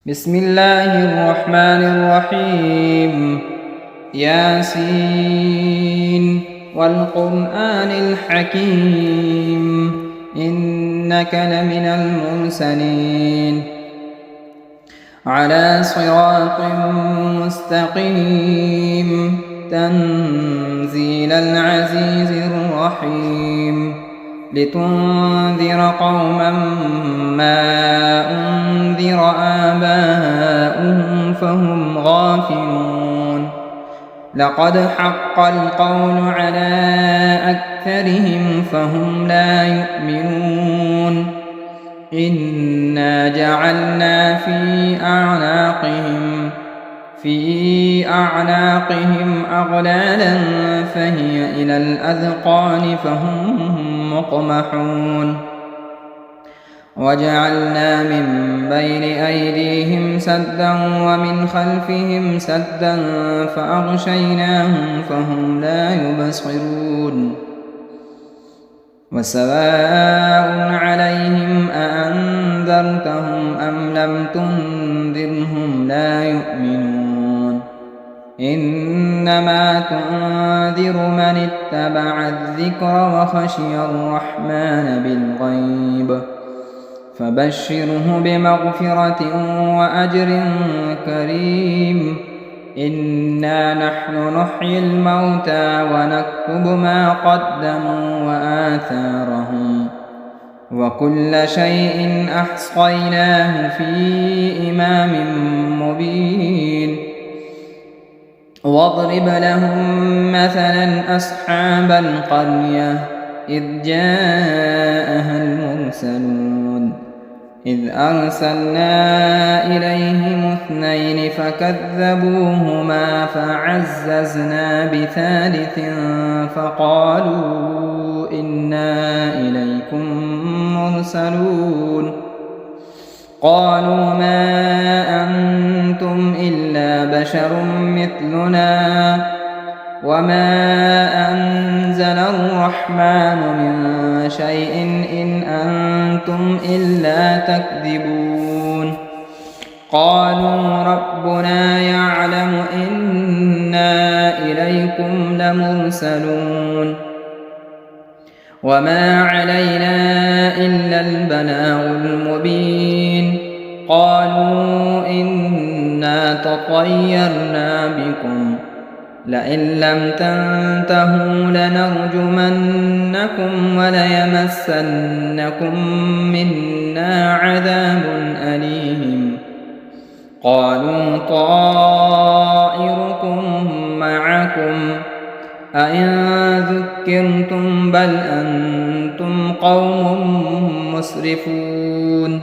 بسم الله الرحمن الرحيم. ياسين والقرآن الحكيم إنك لمن المرسلين على صراط مستقيم تنزيل العزيز الرحيم لتنذر قوما ما أنذر آباؤهم فهم غافلون لقد حق القول على أكثرهم فهم لا يؤمنون إنا جعلنا في أعناقهم أغلالا فهي إلى الأذقان فهم مقمحون وجعلنا من بين أيديهم سدا ومن خلفهم سدا فأغشيناهم فهم لا يبصرون وسواء عليهم أأنذرتهم أم لم تنذرهم لا يؤمنون إنما تنذر من اتبع الذكر وخشي الرحمن بالغيب فبشره بمغفرة وأجر كريم إنا نحن نحيي الموتى ونكتب ما قدموا وآثارهم وكل شيء أحصيناه في إمام مبين واضرب لهم مثلا أصحاب القرية إذ جاءها المرسلون إذ أرسلنا إليهم 2 فكذبوهما فعززنا بثالث فقالوا إنا إليكم مرسلون قالوا ما أنتم إلا بشر مثلنا وما أنزل الرحمن من شيء إن أنتم إلا تكذبون قالوا ربنا يعلم إنا إليكم لمرسلون وما علينا إلا البلاغ المبين قالوا إنا تطيرنا بكم لئن لم تنتهوا لنرجمنكم وليمسنكم منا عذاب أليم قالوا طائركم معكم أئن ذكرتم بل أنتم قوم مسرفون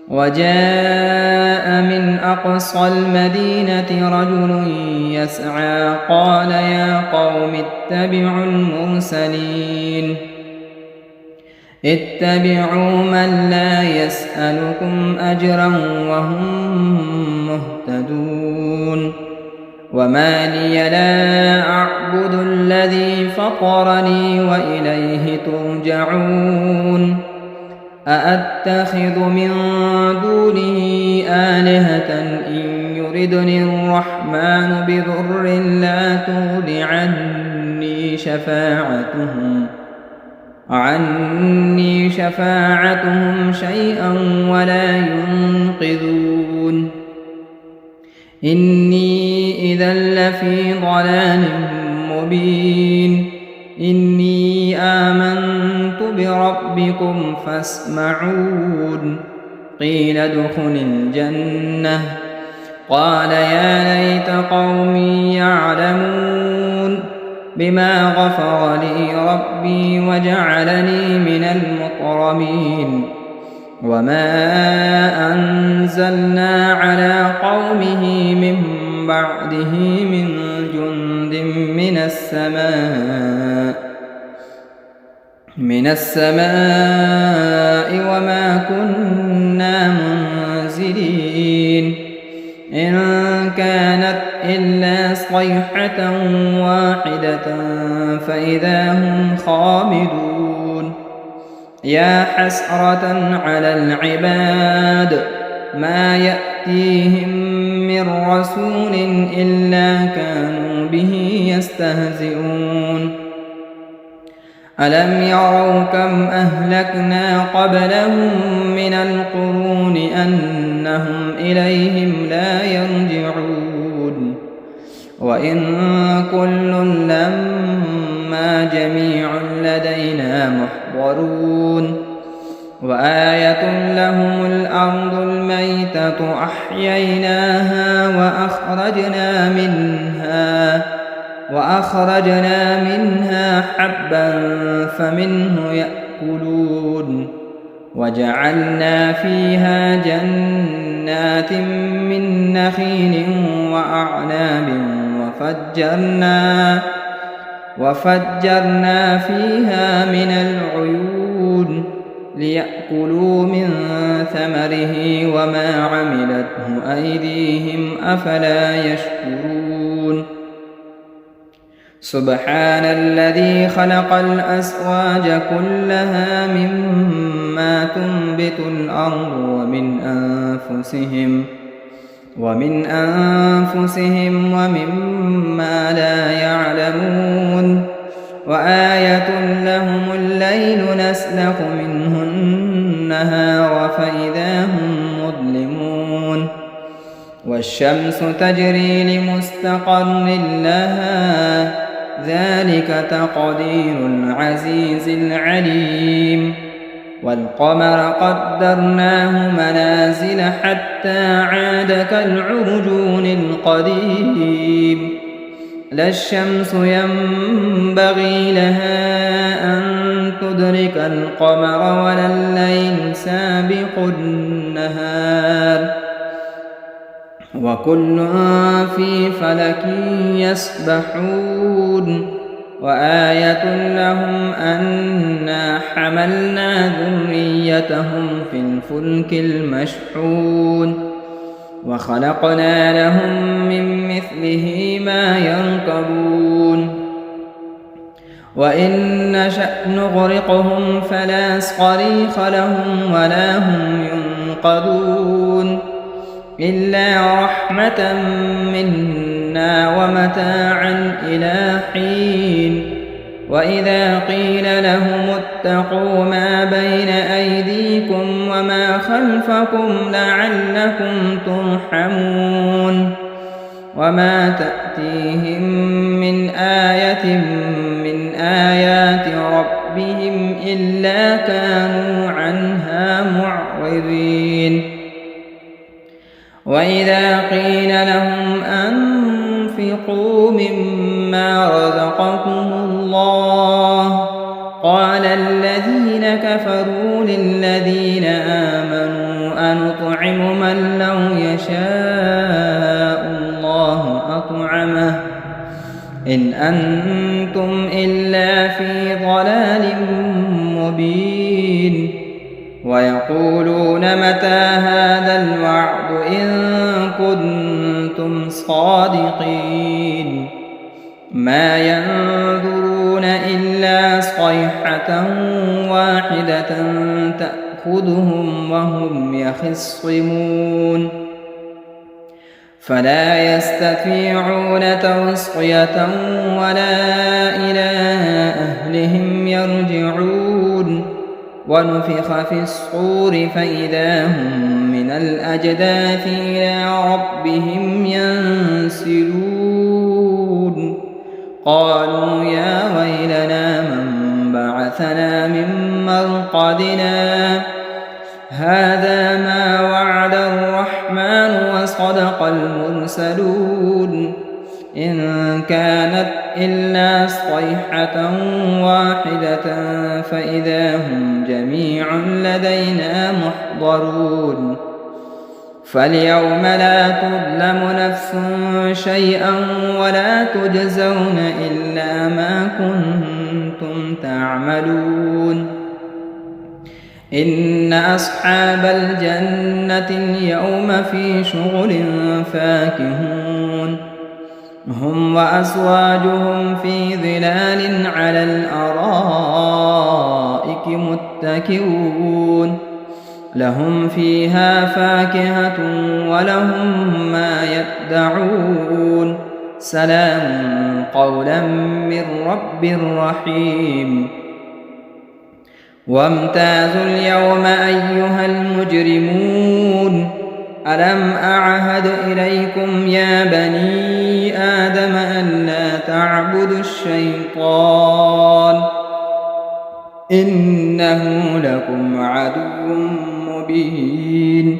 وجاء من أقصى المدينة رجل يسعى قال يا قوم اتبعوا المرسلين اتبعوا من لا يسألكم أجرا وهم مهتدون وما لي لا أعبد الذي فطرني وإليه ترجعون أأتخذ من دونه آلهة إن يردني الرحمن بضر لا تغن عني شفاعتهم شيئا ولا ينقذون إني إذا لفي ضلال مبين إني آمنت بربكم فاسمعون قيل ادخل الجنة قال يا ليت قومي يعلمون بما غفر لي ربي وجعلني من المكرمين وما أنزلنا على قومه من بعده من جند من السماء وما كنا منزلين إن كانت إلا صيحة واحدة فإذا هم خامدون يا حسرة على العباد ما يأتون يأتيهم من رسول إلا كانوا به يستهزئون ألم يروا كم أهلكنا قبلهم من القرون أنهم إليهم لا يرجعون وإن كل لما جميع لدينا محضرون وآية لهم الأرض الميتة أحييناها وأخرجنا منها حبا فمنه يأكلون وجعلنا فيها جنات من نخيل وأعناب وفجرنا فيها من العيون ليأكلوا من ثمره وما عملته أيديهم أفلا يشكرون سبحان الذي خلق الأزواج كلها مما تنبت الأرض ومن أنفسهم ومما لا يعلمون وآية لهم الليل نسلخ منه النهار فإذا هم مظلمون والشمس تجري لمستقر لها ذلك تقدير العزيز العليم والقمر قدرناه منازل حتى عاد كالعرجون القديم لا الشمس ينبغي لها أن تدرك القمر ولا الليل سابق النهار وكل في فلك يسبحون وآية لهم أنا حملنا ذريتهم في الفلك المشحون وخلقنا لهم من مثله ما يركبون وإن نشأ نغرقهم فلا صريخ لهم ولا هم ينقذون إلا رحمة منا ومتاعا إلى حين وإذا قيل لهم اتقوا ما بين أيديكم وما خلفكم لعلكم ترحمون وما تأتيهم من آية من آيات ربهم إلا كانوا عنها معرضين وإذا قيل لهم أنفقوا مما رزقكم الله قال الذين كفروا للذين آمنوا أنطعم من لو يشاء الله أطعمه إن أنتم إلا في ضلال مبين ويقولون متى هذا الوعد إن كنتم صادقين ما ينظرون إلا صيحة واحدة تأخذهم وهم يخصمون فلا يستطيعون توصية ولا إلى أهلهم يرجعون ونفخ في الصور فإذا هم من الأجداث إلى ربهم ينسلون قالوا يا ويلنا من بعثنا من مرقدنا هذا ما وعد الرحمن وصدق المرسلون إن كانت إلا صيحة واحدة فإذا هم جميع لدينا محضرون فاليوم لا تظلم نفس شيئا ولا تجزون إلا ما كنتم تعملون إن أصحاب الجنة اليوم في شغل فاكهون هم وأزواجهم في ظلال على الأرائك متكئون لهم فيها فاكهة ولهم ما يدعون سلام قولا من رب رحيم وامتازوا اليوم أيها المجرمون ألم أعهد إليكم يا بني آدم ألا تعبدوا الشيطان إنه لكم عدو مبين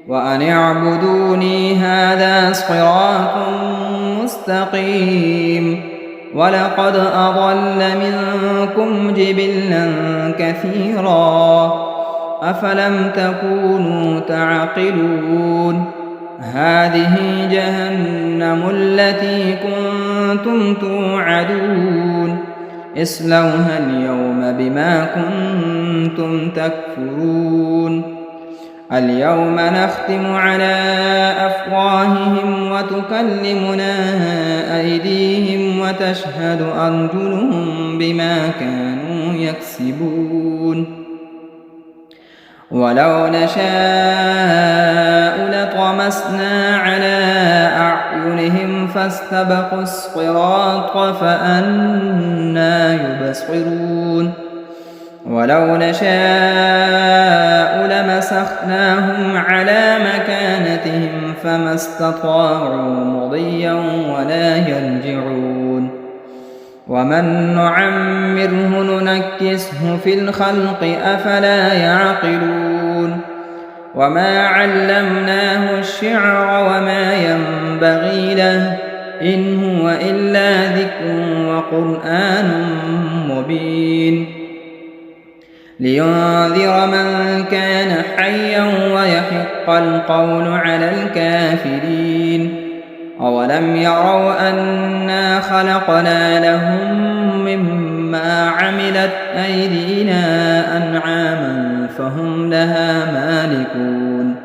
وأن اعبدوني هذا صراط مستقيم ولقد أضل منكم جبلا كثيرا أفلم تكونوا تعقلون هذه جهنم التي كنتم توعدون اصلوها اليوم بما كنتم تكفرون اليوم نختم على أفواههم وتكلمنا أيديهم وتشهد أرجلهم بما كانوا يكسبون ولو نشاء لطمسنا على أعينهم فاستبقوا الصراط فأنى يبصرون ولو نشاء لمسخناهم على مكانتهم فما استطاعوا مضيا ولا يرجعون ومن نعمره ننكسه في الخلق أفلا يعقلون وما علمناه الشعر وما ينبغي له إن هو إلا ذكر وقرآن مبين لينذر من كان حيا ويحق القول على الكافرين أولم يروا أنا خلقنا لهم مما عملت أيدينا أنعاما فهم لها مالكون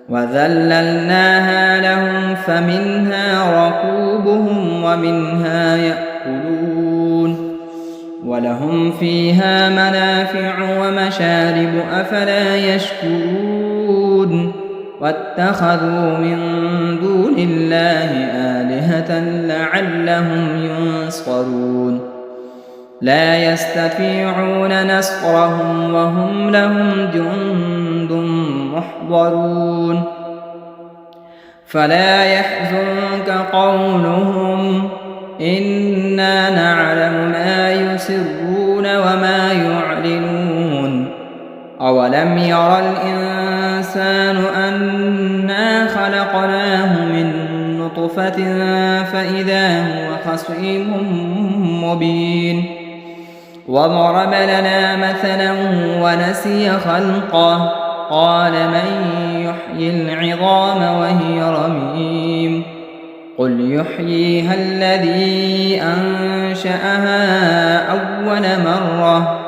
وذللناها لهم فمنها ركوبهم ومنها يأكلون ولهم فيها منافع ومشارب أفلا يشكرون واتخذوا من دون الله آلهة لعلهم ينصرون لا يستطيعون نصرهم وهم لهم جند محضرون فلا يحزنك قولهم إنا نعلم ما يسرون وما يعلنون أولم ير الإنسان أنا خلقناه من نطفة فإذا هو خصيم مبين وضرب لنا مثلا ونسي خلقه قال من يحيي العظام وهي رميم قل يحييها الذي أنشأها أول مرة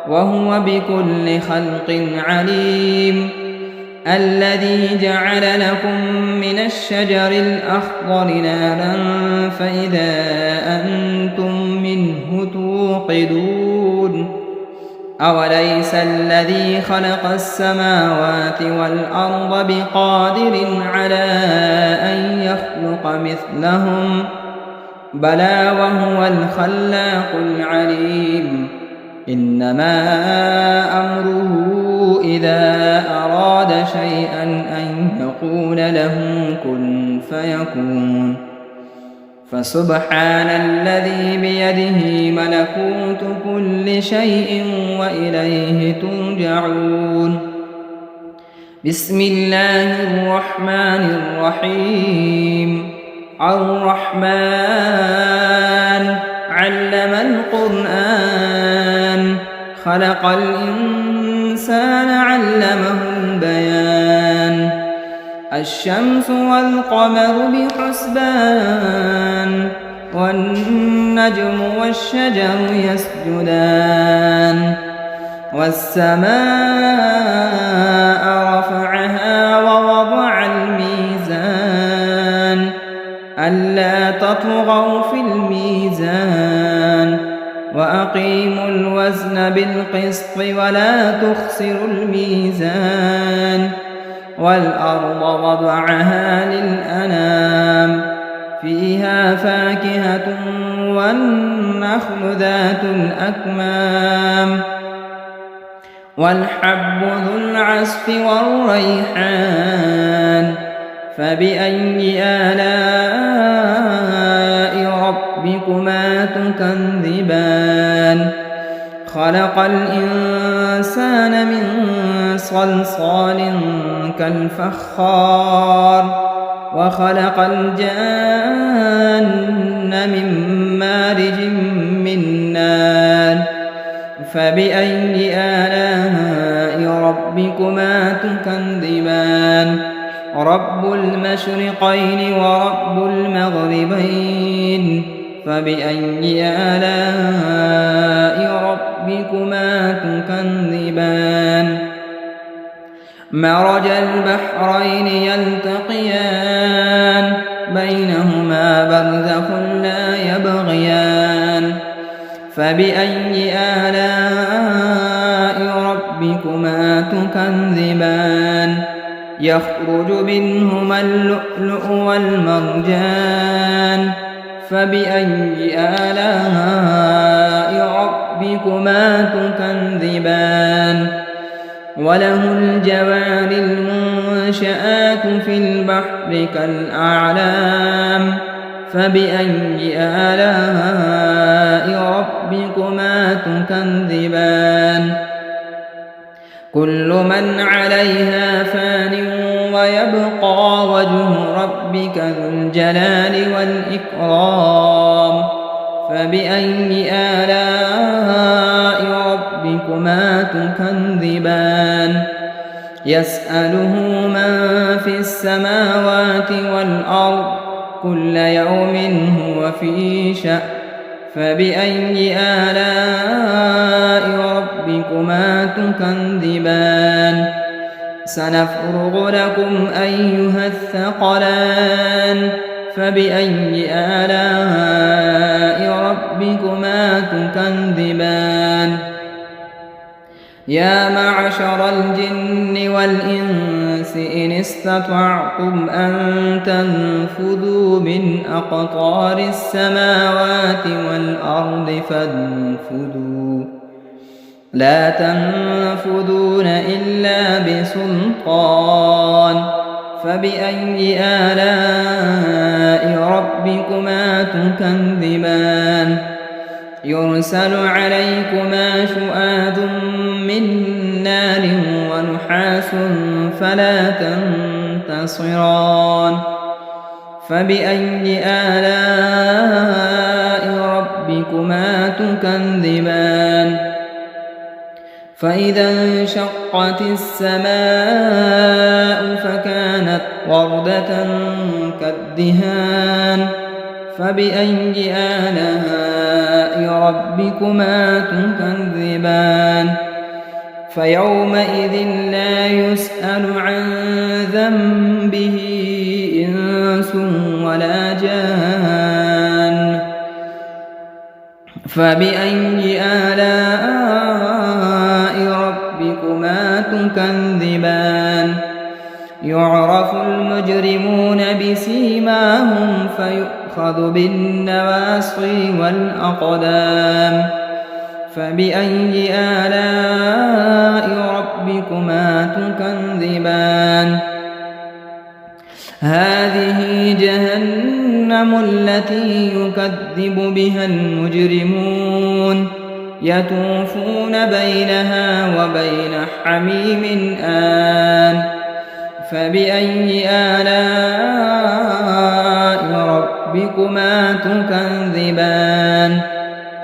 وهو بكل خلق عليم الذي جعل لكم من الشجر الأخضر نارا فإذا أنتم منه توقدون أوليس الذي خلق السماوات والأرض بقادر على أن يخلق مثلهم بلى وهو الخلاق العليم إنما أمره إذا أراد شيئا أن يقول له كن فيكون فسبحان الذي بيده ملكوت كل شيء وإليه ترجعون بسم الله الرحمن الرحيم الرحمن علم القرآن خلق الإنسان علمه البيان الشمس والقمر بحسبان والنجم والشجر يسجدان والسماء رفعها ووضع الميزان ألا تطغوا في الميزان وأقيموا الوزن بالقسط ولا تخسروا الميزان والأرض وضعها للأنام فيها فاكهة والنخل ذات الأكمام والحب ذو العصف والريحان فبأي آلاء ربكما تكذبان خلق الإنسان من صلصال كالفخار وخلق الجان من مارج من نار فبأي آلاء ربكما تكذبان رب المشرقين ورب المغربين فبأي آلاء ربكما تكذبان مرج البحرين يلتقيان بينهما برزخ لا يبغيان فبأي آلاء ربكما تكذبان يخرج منهما اللؤلؤ والمرجان فبأي آلاء ربكما تكذبان وله الجوار المنشآت في البحر كالأعلام فبأي آلاء ربكما تكذبان كل من عليها فان ويبقى وجه ربك ذو الجلال والإكرام فبأي آلاء ربكما تكذبان يسأله من في السماوات والأرض كل يوم هو في شأن فبأي آلاء ربكما تكذبان سنفرغ لكم أيها الثقلان فبأي آلاء ربكما تكذبان يا معشر الجن والإنس إن استطعتم أن تنفذوا من أقطار السماوات والأرض فانفذوا لا تنفذون إلا بسلطان فبأي آلاء ربكما تكذبان يرسل عليكما شؤاد من نار ونحاس فلا تنتصران فبأي آلاء ربكما تكذبان فإذا انشقت السماء فكانت وردة كالدهان فبأي آلاء ربكما تكذبان فيومئذ لا يسأل عن ذنبه إنس ولا جان فبأي آلاء ربكما تكذبان يعرف المجرمون بسيماهم فيؤخذ بالنواصي والأقدام فبأي آلاء ربكما تكذبان هذه جهنم التي يكذب بها المجرمون يطوفون بينها وبين حميم آن فبأي آلاء ربكما تكذبان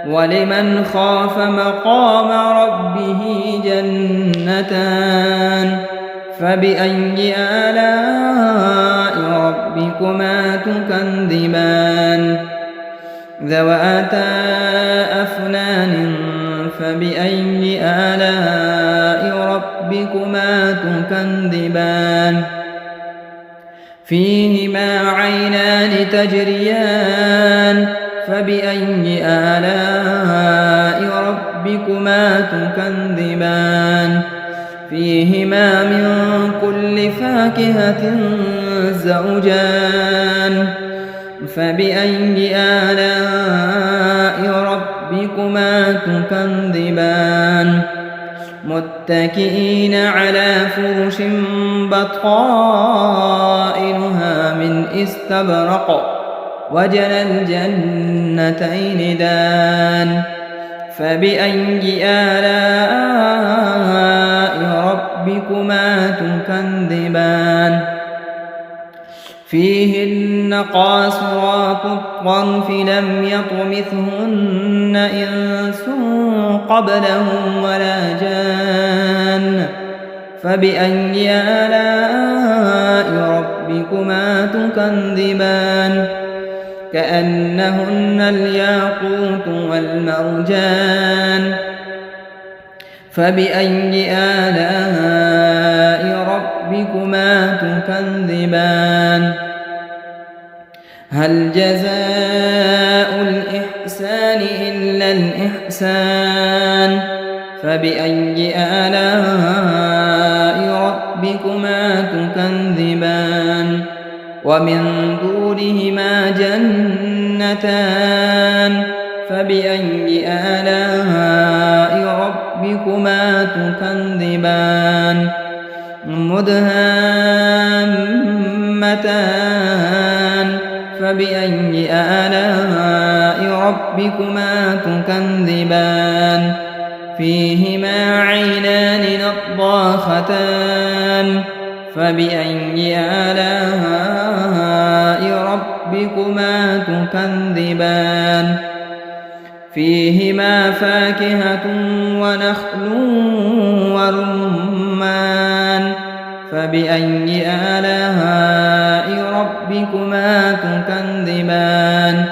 ولمن خاف مقام ربه جنتان فبأي آلاء ربكما تكذبان ذواتا أفنان فبأي آلاء ربكما تكذبان فيهما عينان تجريان فبأي آلاء ربكما تكذبان فيهما من كل فاكهة زوجان فبأي آلاء ربكما تكذبان متكئين على فرش بطائنها من استبرق وجنى الجنتين دان فبأي آلاء ربكما تكذبان فيهن قاصرات الطرف لم يطمثهن إنس قبلهم ولا جان فبأي آلاء ربكما تكذبان كأنهن الياقوت والمرجان فبأي آلاء ربكما تكذبان هل جزاء الإحسان إلا الإحسان فبأي آلاء ربكما تكذبان ومن دونهما جنتان فبأي آلاء ربكما تكذبان مدهامتان فبأي آلاء ربكما تكذبان فيهما عينان نضاختان فبأي آلاء ربكما تكذبان فيهما فاكهة ونخل ورمان فبأي آلاء ربكما تكذبان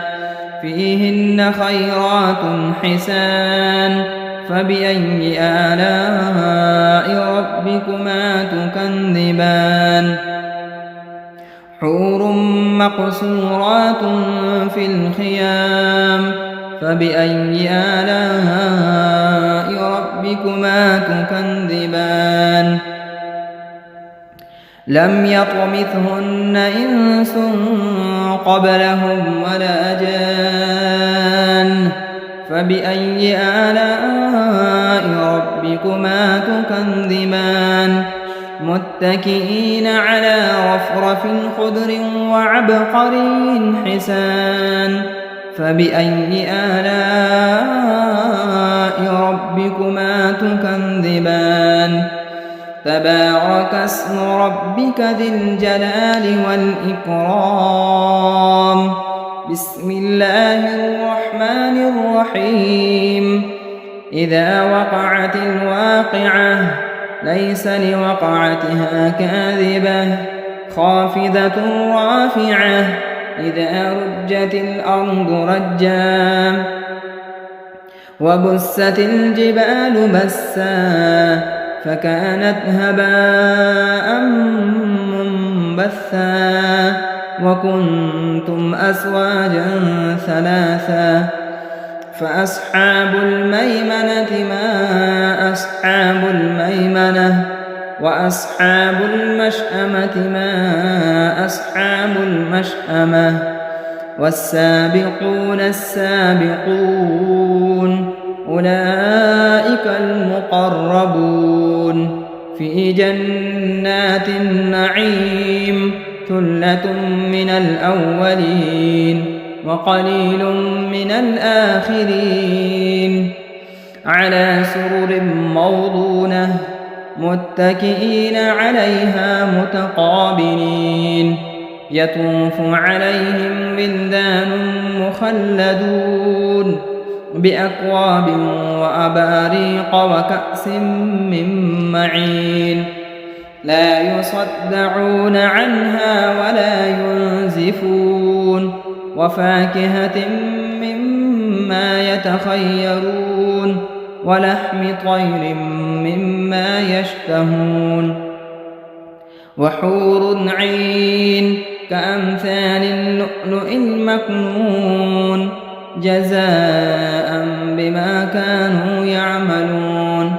فيهن خيرات حسان فبأي آلاء ربكما تكذبان حور مقصورات في الخيام فبأي آلاء ربكما تكذبان لم يطمثهن إنس قبلهم ولا جان فبأي آلاء ربكما تكذبان متكئين على رفرف خضر وعبقري حسان فبأي آلاء ربكما تكذبان تبارك اسم ربك ذي الجلال والإكرام بسم الله الرحمن الرحيم إذا وقعت الواقعة ليس لوقعتها كاذبة خافضة رافعة إذا رجت الأرض رجا وبست الجبال بسا فكانت هباء منبثا وكنتم أزواجا ثلاثا فأصحاب الميمنة ما أصحاب الميمنة وأصحاب المشأمة ما أصحاب المشأمة والسابقون السابقون أولئك المقربون في جنات النعيم ثلة من الأولين وقليل من الآخرين على سرر موضونة متكئين عليها متقابلين يطوف عليهم ولدان مخلدون بأكواب وأباريق وكأس من معين لا يصدعون عنها ولا ينزفون وفاكهة مما يتخيرون ولحم طير مما يشتهون وحور عين كأمثال اللؤلؤ المكنون جزاء بما كانوا يعملون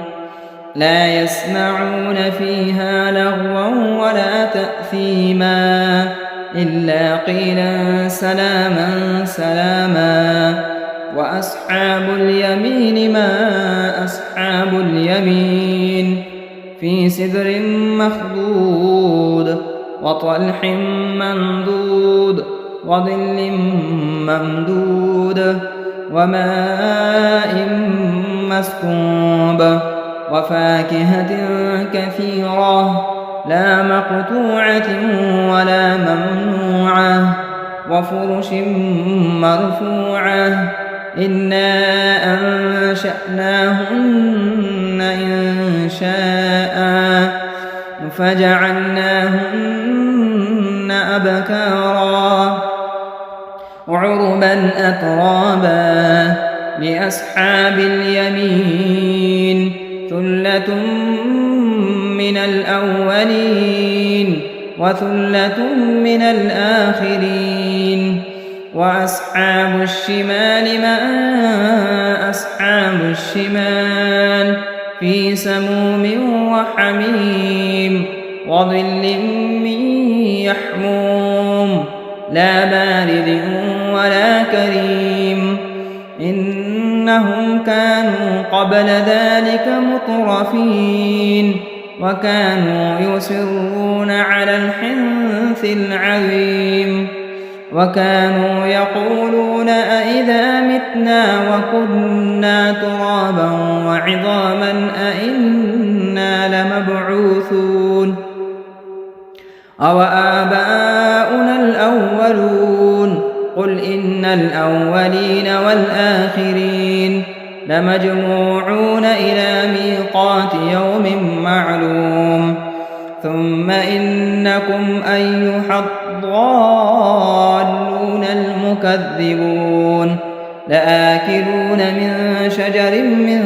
لا يسمعون فيها لغوا ولا تأثيما إلا قيلا سلاما سلاما وأصحاب اليمين ما أصحاب اليمين في سدر مخضود وطلح ممدود وظل ممدود وماء مسكوب وفاكهة كثيرة لا مقطوعة ولا ممنوعة وفرش مرفوعة إنا أنشأناهن إنشاء فجعلناهن أبكارا عربا أترابا لأصحاب اليمين ثلة من الأولين وثلة من الآخرين وأصحاب الشمال ما أصحاب الشمال في سموم وحميم وظل من يحموم لا بارد ولا كريم إنهم كانوا قبل ذلك مترفين وكانوا يصرون على الحنث العظيم وكانوا يقولون أئذا متنا وكنا ترابا وعظاما أئنا لمبعوثون أوآباؤنا الأولون قل إن الأولين والآخرين لمجموعون إلى ميقات يوم معلوم ثم إنكم أيها الضالون المكذبون لآكلون من شجر من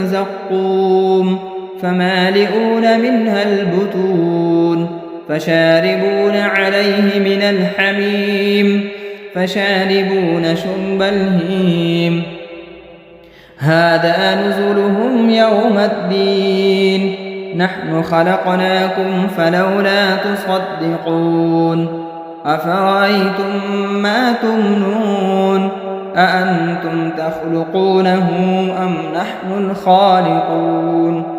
زقوم فمالئون منها البطون فشاربون عليه من الحميم فشاربون شرب الهيم هذا نزلهم يوم الدين نحن خلقناكم فلولا تصدقون أفرأيتم ما تمنون أأنتم تخلقونه أم نحن الخالقون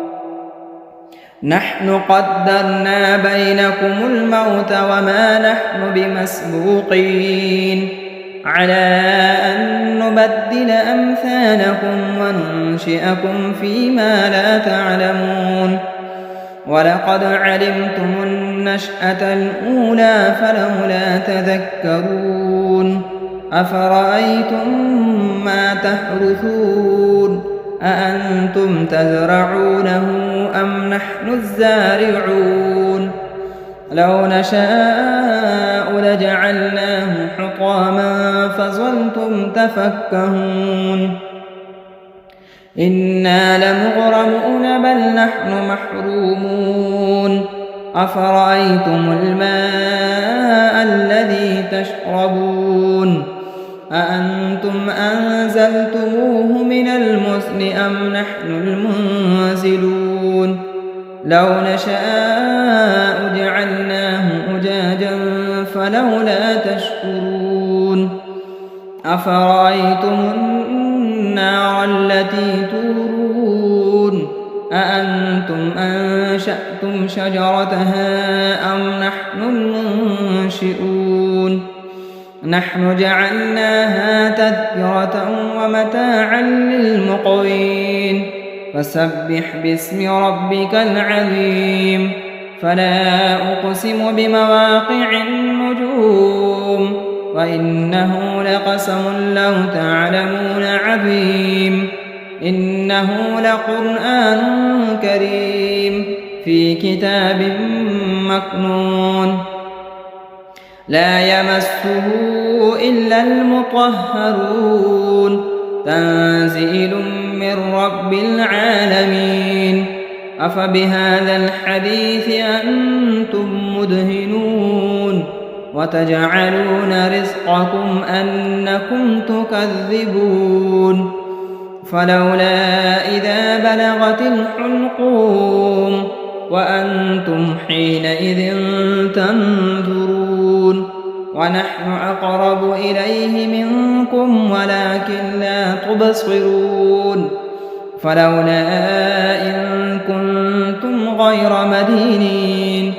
نحن قدرنا بينكم الموت وما نحن بمسبوقين على أن نبدل أمثالكم وننشئكم فيما لا تعلمون ولقد علمتم النشأة الأولى فلولا تذكرون أفرأيتم ما تحرثون أأنتم تزرعونه أم نحن الزارعون لو نشاء لجعلناه حطاما فظلتم تفكهون إنا لمغرمون بل نحن محرومون أفرأيتم الماء الذي تشربون أأنتم أنزلتموه من المزن أم نحن المنزلون لو نشاء جعلناه أجاجا فلولا تشكرون أفرأيتم النار التي تورون أأنتم أنشأتم شجرتها أم نحن المنشئون نحن جعلناها تذكرة ومتاعا للمقوين فسبح باسم ربك العظيم فلا أقسم بمواقع النجوم وإنه لقسم لو تعلمون عظيم إنه لقرآن كريم في كتاب مكنون لا يمسه إلا المطهرون تنزيل من رب العالمين أفبهذا الحديث أنتم مدهنون وتجعلون رزقكم أنكم تكذبون فلولا إذا بلغت الحلقوم وأنتم حينئذ تنظرون ونحن أقرب إليه منكم ولكن لا تبصرون فلولا إن كنتم غير مدينين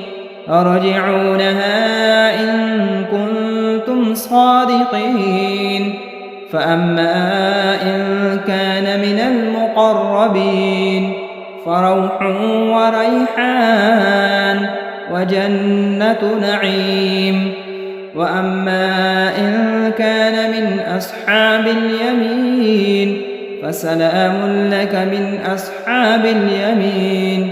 ارجعونها إن كنتم صادقين فأما إن كان من المقربين فروح وريحان وجنة نعيم وأما إن كان من أصحاب اليمين فسلام لك من أصحاب اليمين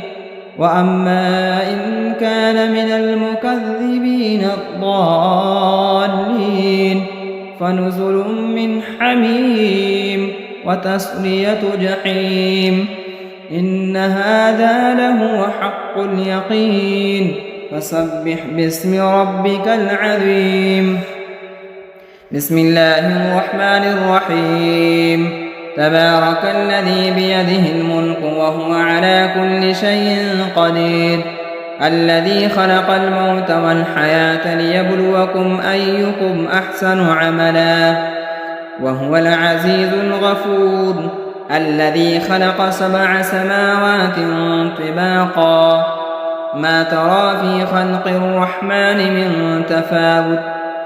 وأما إن كان من المكذبين الضالين فنزل من حميم وتصلية جحيم إن هذا لهو حق اليقين فسبح باسم ربك العظيم بسم الله الرحمن الرحيم تبارك الذي بيده الملك وهو على كل شيء قدير الذي خلق الموت والحياة ليبلوكم أيكم أحسن عملا وهو العزيز الغفور الذي خلق 7 سماوات طباقا ما ترى في خلق الرحمن من تفاوت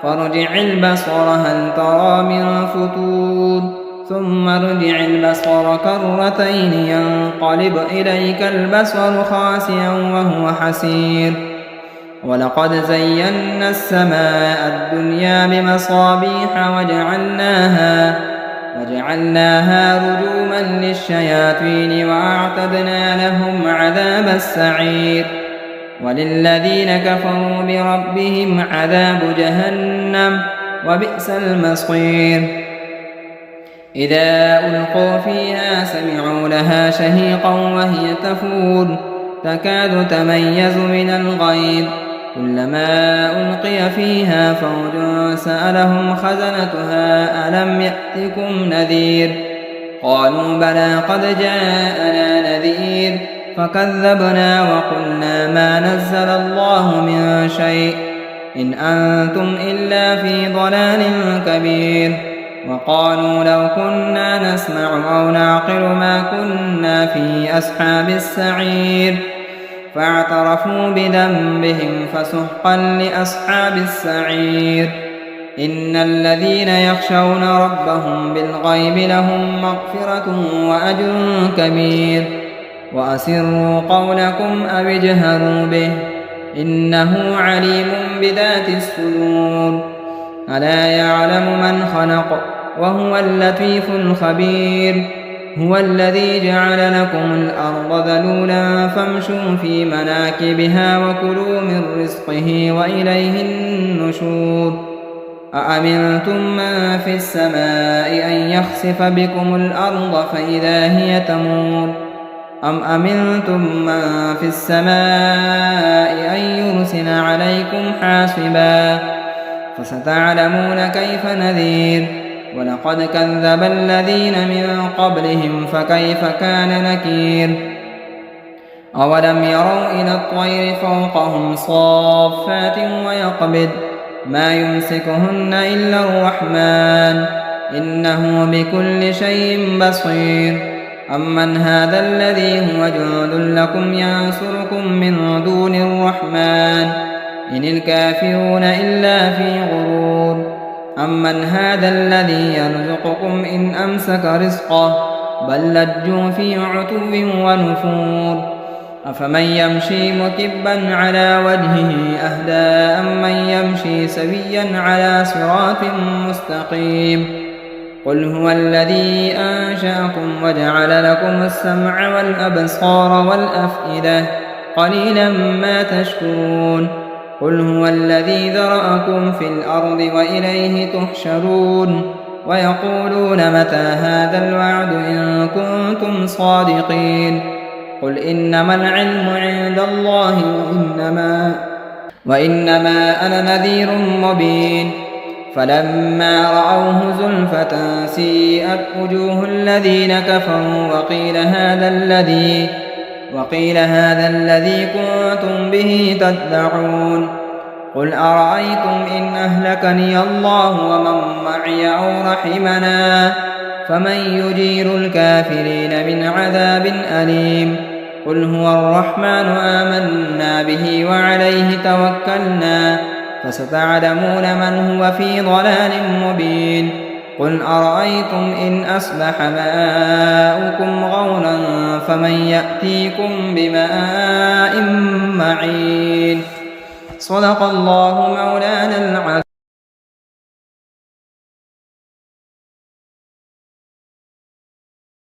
فارجع البصر هل ترى من فتور ثم ارجع البصر كرتين ينقلب إليك البصر خاسئا وهو حسير ولقد زينا السماء الدنيا بمصابيح وجعلناها رجوما للشياطين وأعتدنا لهم عذاب السعير وللذين كفروا بربهم عذاب جهنم وبئس المصير إذا ألقوا فيها سمعوا لها شهيقا وهي تفور تكاد تميز من الغيظ كلما ألقي فيها فوج سألهم خزنتها ألم يأتكم نذير قالوا بلى قد جاءنا نذير فكذبنا وقلنا ما نزل الله من شيء إن أنتم إلا في ضلال كبير وقالوا لو كنا نسمع أو نعقل ما كنا في أصحاب السعير فاعترفوا بذنبهم فسحقا لأصحاب السعير إن الذين يخشون ربهم بالغيب لهم مغفرة وأجر كبير وأسروا قولكم أو اجهروا به إنه عليم بذات الصدور ألا يعلم من خلق وهو اللطيف الخبير هو الذي جعل لكم الأرض ذلولا فامشوا في مناكبها وكلوا من رزقه وإليه النشور أأمنتم من في السماء أن يخسف بكم الأرض فإذا هي تمور أم أمنتم من في السماء أن يرسل عليكم حاصبا فستعلمون كيف نذير ولقد كذب الذين من قبلهم فكيف كان نكير أولم يروا إلى الطير فوقهم صافات ويقبض ما يمسكهن إلا الرحمن إنه بكل شيء بصير أمن هذا الذي هو جند لكم ينصركم من دون الرحمن إن الكافرون إلا في غرور أمن هذا الذي يرزقكم إن أمسك رزقه بل لجوا في عتو ونفور أفمن يمشي مكبا على وجهه أهدى أمن يمشي سويا على صراط مستقيم قل هو الذي أنشأكم وجعل لكم السمع والأبصار والأفئدة قليلا ما تشكرون قل هو الذي ذرأكم في الأرض وإليه تحشرون ويقولون متى هذا الوعد إن كنتم صادقين قل إنما العلم عند الله وإنما أنا نذير مبين فلما رأوه زلفة سيئت وجوه الذين كفروا وقيل هذا الذي كنتم به تدعون قل أرأيتم إن أهلكني الله ومن معي أو رحمنا فمن يجير الكافرين من عذاب أليم قل هو الرحمن آمنا به وعليه توكلنا فستعلمون من هو في ضلال مبين قل أرأيتم إن أصبح ماؤكم غورا فمن يأتيكم بماء معين صدق الله مولانا العظيم.